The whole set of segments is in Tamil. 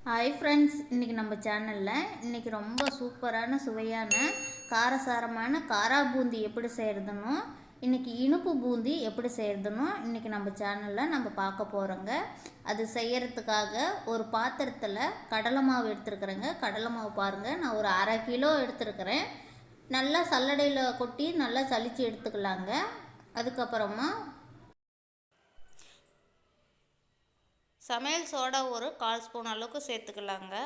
ஹாய் ஃப்ரெண்ட்ஸ், இன்றைக்கி நம்ம சேனலில் இன்றைக்கி ரொம்ப சூப்பரான சுவையான காரசாரமான காரா பூந்தி எப்படி செய்கிறதுனோ இன்றைக்கி இனிப்பு பூந்தி எப்படி செய்கிறதுனோ இன்றைக்கி நம்ம சேனலில் நம்ம பார்க்க போகிறோங்க. அது செய்கிறதுக்காக ஒரு பாத்திரத்தில் கடலை மாவு எடுத்துருக்குறேங்க. கடலை மாவு பாருங்கள், நான் ஒரு 1/2 கிலோ எடுத்துருக்கிறேன். நல்லா சல்லடையில் கொட்டி நல்லா சலித்து எடுத்துக்கலாங்க. அதுக்கப்புறமா சமையல் சோடா ஒரு 1/4 ஸ்பூன் அளவுக்கு சேர்த்துக்கலாங்க.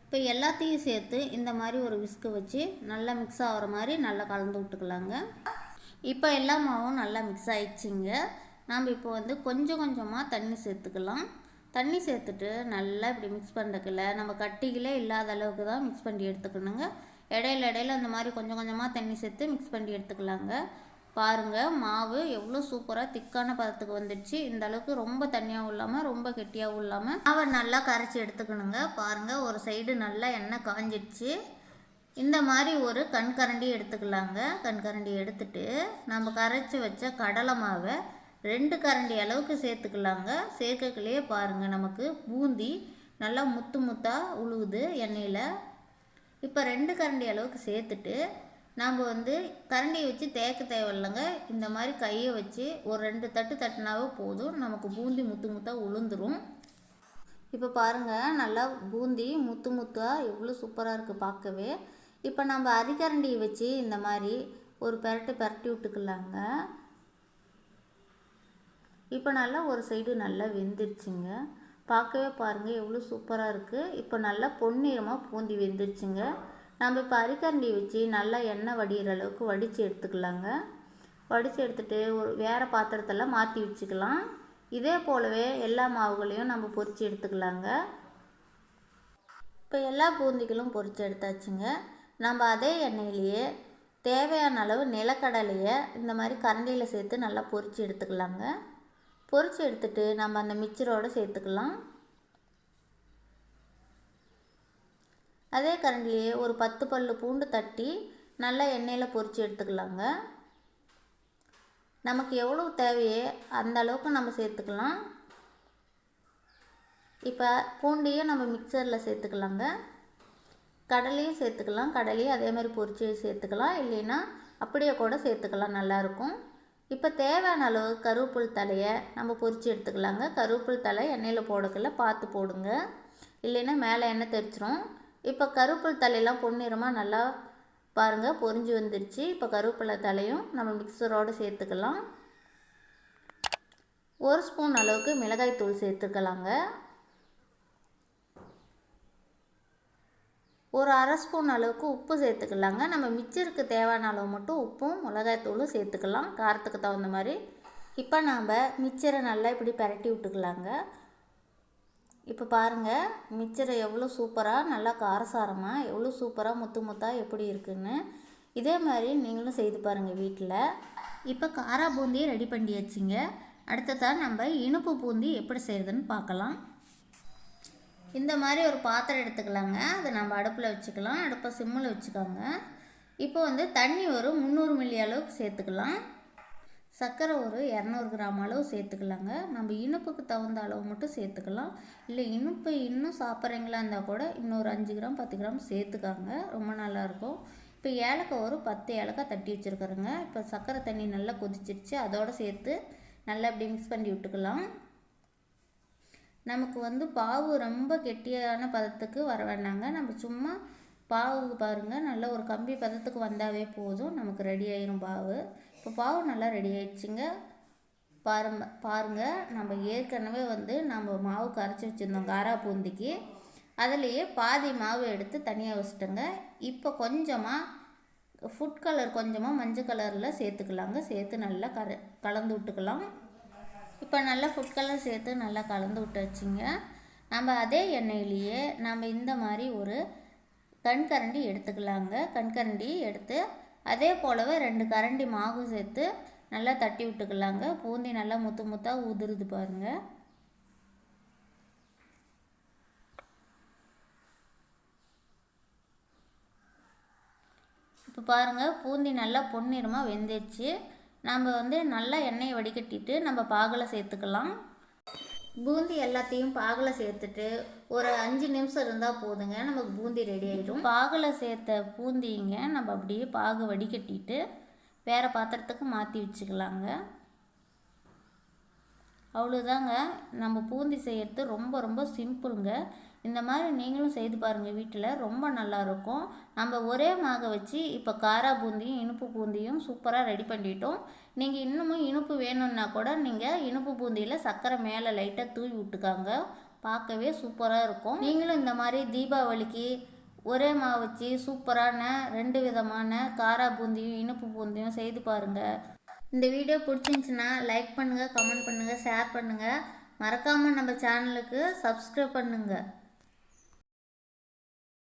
இப்போ எல்லாத்தையும் சேர்த்து இந்த மாதிரி ஒரு விஸ்கு வச்சு நல்லா மிக்ஸ் ஆகிற மாதிரி நல்லா கலந்து விட்டுக்கலாங்க. இப்போ எல்லா மாவும் நல்லா மிக்ஸ் ஆகிடுச்சிங்க. நாம் இப்போ கொஞ்சம் கொஞ்சமாக தண்ணி சேர்த்துக்கலாம். தண்ணி சேர்த்துட்டு நல்லா இப்படி மிக்ஸ் பண்ணுறதுக்குள்ள நம்ம கட்டிகளே இல்லாத அளவுக்கு தான் மிக்ஸ் பண்ணி எடுத்துக்கணுங்க. இடையில அந்த மாதிரி கொஞ்சம் கொஞ்சமாக தண்ணி சேர்த்து மிக்ஸ் பண்ணி எடுத்துக்கலாங்க. பாருங்கள், மாவு எவ்வளோ சூப்பராக திக்கான பதத்துக்கு வந்துடுச்சு. இந்த அளவுக்கு ரொம்ப தண்ணியாகவும் இல்லாமல் ரொம்ப கெட்டியாகவும் இல்லாமல் மாவை நல்லா கரைச்சி எடுத்துக்கணுங்க. பாருங்கள், ஒரு சைடு நல்லா எண்ணெய் காஞ்சிடுச்சு. இந்த மாதிரி ஒரு கண்கரண்டி எடுத்துக்கலாங்க. கண்கரண்டி எடுத்துட்டு நம்ம கரைச்சி வச்ச கடலை மாவை 2 கரண்டி அளவுக்கு சேர்த்துக்கலாங்க. சேர்க்கக்குள்ளேயே பாருங்கள், நமக்கு பூந்தி நல்லா முத்து முத்தாக உழுவுது எண்ணெயில். இப்போ 2 கரண்டி அளவுக்கு சேர்த்துட்டு நாம் கரண்டியை வச்சு தேய்க்க தேவையில்லைங்க. இந்த மாதிரி கையை வச்சு ஒரு 2 தட்டு தட்டினாவே போதும், நமக்கு பூந்தி முத்து முத்தாக உளுந்துரும். இப்போ பாருங்கள், நல்லா பூந்தி முத்து முத்தாக எவ்வளோ சூப்பராக இருக்குது பார்க்கவே. இப்போ நம்ம அரிக்கரண்டியை வச்சு இந்த மாதிரி ஒரு பரட்டி விட்டுக்கலாங்க. இப்போ நல்லா ஒரு சைடு நல்லா வெந்துருச்சுங்க. பார்க்கவே பாருங்கள் எவ்வளோ சூப்பராக இருக்குது. இப்போ நல்லா பொன்னிறமாக பூந்தி வெந்துருச்சுங்க. நம்ம இப்போ அரிக்கரண்டி வச்சு நல்லா எண்ணெய் வடிகிற அளவுக்கு வடித்து எடுத்துக்கலாங்க. வடித்து எடுத்துகிட்டு ஒரு வேறு பாத்திரத்தில் மாற்றி வச்சுக்கலாம். இதே போலவே எல்லா மாவுகளையும் நம்ம பொரித்து எடுத்துக்கலாங்க. இப்போ எல்லா பூந்திகளும் பொரித்து எடுத்தாச்சுங்க. நம்ம அதே எண்ணெயிலேயே தேவையான அளவு நிலக்கடலையை இந்த மாதிரி கரண்டியில் சேர்த்து நல்லா பொரித்து எடுத்துக்கலாங்க. பொரித்து எடுத்துகிட்டு நம்ம அந்த மிக்சரோடு சேர்த்துக்கலாம். அதே கரண்டிலேயே ஒரு 10 பல்லு பூண்டு தட்டி நல்லா எண்ணெயில் பொரித்து எடுத்துக்கலாங்க. நமக்கு எவ்வளோ தேவையோ அந்த அளவுக்கு நம்ம சேர்த்துக்கலாம். இப்போ பூண்டையும் நம்ம மிக்சரில் சேர்த்துக்கலாங்க. கடலையும் சேர்த்துக்கலாம். கடலையும் அதே மாதிரி பொரித்து சேர்த்துக்கலாம், இல்லைன்னா அப்படியே கூட சேர்த்துக்கலாம், நல்லாயிருக்கும். இப்போ தேவையான அளவு கருவேப்பில் தலையை நம்ம பொரித்து எடுத்துக்கலாங்க. கருவேப்பில் தலை எண்ணெயில் போடக்குள்ள பார்த்து போடுங்க, இல்லைன்னா மேலே எண்ணெய் தெரிச்சிரும். இப்போ கருவேப்பிலை தலையெல்லாம் பொன்னிறமாக நல்லா பாருங்கள் பொரிஞ்சு வந்துடுச்சு. இப்போ கருவேப்பிலை தலையும் நம்ம மிக்சரோடு சேர்த்துக்கலாம். 1 ஸ்பூன் அளவுக்கு மிளகாய் தூள் சேர்த்துக்கலாங்க. ஒரு 1/2 ஸ்பூன் அளவுக்கு உப்பு சேர்த்துக்கலாங்க. நம்ம மிக்சருக்கு தேவையான அளவு மட்டும் உப்பும் மிளகாய் தூளும் சேர்த்துக்கலாம், காரத்துக்கு தகுந்த மாதிரி. இப்போ நாம் மிக்சரை நல்லா இப்படி பரட்டி விட்டுக்கலாங்க. இப்போ பாருங்கள், மிக்சரை எவ்வளோ சூப்பராக நல்லா காரசாரமாக எவ்வளோ சூப்பராக முத்து முத்தாக எப்படி இருக்குன்னு. இதே மாதிரி நீங்களும் செய்து பாருங்கள் வீட்டில். இப்போ காரா பூந்தியை ரெடி பண்ணியாச்சுங்க. அடுத்ததான் நம்ம இனிப்பு பூந்தி எப்படி செய்கிறதுன்னு பார்க்கலாம். இந்த மாதிரி ஒரு பாத்திரம் எடுத்துக்கலாங்க. அதை நம்ம அடுப்பில் வச்சுக்கலாம். அடுப்பை சிம்மில் வச்சுக்கோங்க. இப்போ தண்ணி ஒரு 300 மில்லி அளவுக்கு சேர்த்துக்கலாம். சர்க்கரை ஒரு 200 கிராம் அளவு சேர்த்துக்கலாங்க. நம்ம இனிப்புக்கு தகுந்த அளவு மட்டும் சேர்த்துக்கலாம். இல்லை இனிப்பு இன்னும் சாப்பிட்றீங்களா இருந்தால் கூட இன்னொரு 5 கிராம் 10 கிராம் சேர்த்துக்காங்க, ரொம்ப நல்லாயிருக்கும். இப்போ ஏலக்காய் ஒரு 10 ஏலக்காய் தட்டி வச்சுருக்குறேங்க. இப்போ சர்க்கரை தண்ணி நல்லா கொதிச்சிருச்சு, அதோடு சேர்த்து நல்லா இப்படி மிக்ஸ் பண்ணி விட்டுக்கலாம். நமக்கு பாவு ரொம்ப கெட்டியான பதத்துக்கு வர வேண்டாங்க. நம்ம சும்மா பாவு பாருங்கள், நல்லா ஒரு கம்பி பதத்துக்கு வந்தாவே போதும், நமக்கு ரெடி ஆயிரும் பாவு. இப்போ பாவு நல்லா ரெடி ஆயிடுச்சுங்க. பாருங்கள், நம்ம ஏற்கனவே நம்ம மாவு கரைச்சி வச்சுருந்தோம் காரா பூந்திக்கு. அதுலேயே பாதி மாவு எடுத்து தனியாக வச்சுட்டோங்க. இப்போ கொஞ்சமாக ஃபுட் கலர், கொஞ்சமாக மஞ்சள் கலரில் சேர்த்துக்கலாங்க. சேர்த்து நல்லா கலந்து விட்டுக்கலாம். இப்போ நல்லா ஃபுட் கலர் சேர்த்து நல்லா கலந்து விட்டாச்சுங்க. நம்ம அதே எண்ணெயிலேயே நம்ம இந்த மாதிரி ஒரு கண்கரண்டி எடுத்துக்கலாங்க. கண்கரண்டி எடுத்து அதே போலவே 2 கரண்டி மாவு சேர்த்து நல்லா தட்டி விட்டுக்கலாங்க. பூந்தி நல்லா முத்து முத்தாக உதிருது பாருங்கள். இப்போ பாருங்கள், பூந்தி நல்லா பொன்னிறமாக வெந்துடுச்சு. நம்ம நல்லா எண்ணெயை வடிகட்டிட்டு நம்ம பாகில் சேர்த்துக்கலாம். பூந்தி எல்லாத்தையும் பாகில் சேர்த்துட்டு ஒரு 5 நிமிஷம் இருந்தால் போதுங்க, நமக்கு பூந்தி ரெடி ஆகிடும். பாகில் சேர்த்த பூந்திங்க நம்ம அப்படியே பாகு வடிகட்டிட்டு வேறு பாத்திரத்துக்கு மாற்றி வச்சுக்கலாங்க. அவ்வளோதாங்க, நம்ம பூந்தி செய்கிறது ரொம்ப ரொம்ப சிம்பிளுங்க. இந்த மாதிரி நீங்களும் செய்து பாருங்கள், வீட்டில் ரொம்ப நல்லாயிருக்கும். நம்ம ஒரே மாவை வச்சு இப்போ காரா பூந்தியும் இனிப்பு பூந்தியும் சூப்பராக ரெடி பண்ணிட்டோம். நீங்கள் இன்னமும் இனிப்பு வேணும்னா கூட நீங்கள் இனிப்பு பூந்தியில் சர்க்கரை மேலே லைட்டாக தூவி விட்டுக்காங்க, பார்க்கவே சூப்பராக இருக்கும். நீங்களும் இந்த மாதிரி தீபாவளிக்கு ஒரே மாவு வச்சு சூப்பரான 2 விதமான காரா பூந்தியும் இனிப்பு பூந்தியும் செய்து பாருங்கள். இந்த வீடியோ பிடிச்சிருந்துச்சின்னா லைக் பண்ணுங்கள், கமெண்ட் பண்ணுங்கள், ஷேர் பண்ணுங்கள். மறக்காமல் நம்ம சேனலுக்கு சப்ஸ்கிரைப் பண்ணுங்கள்.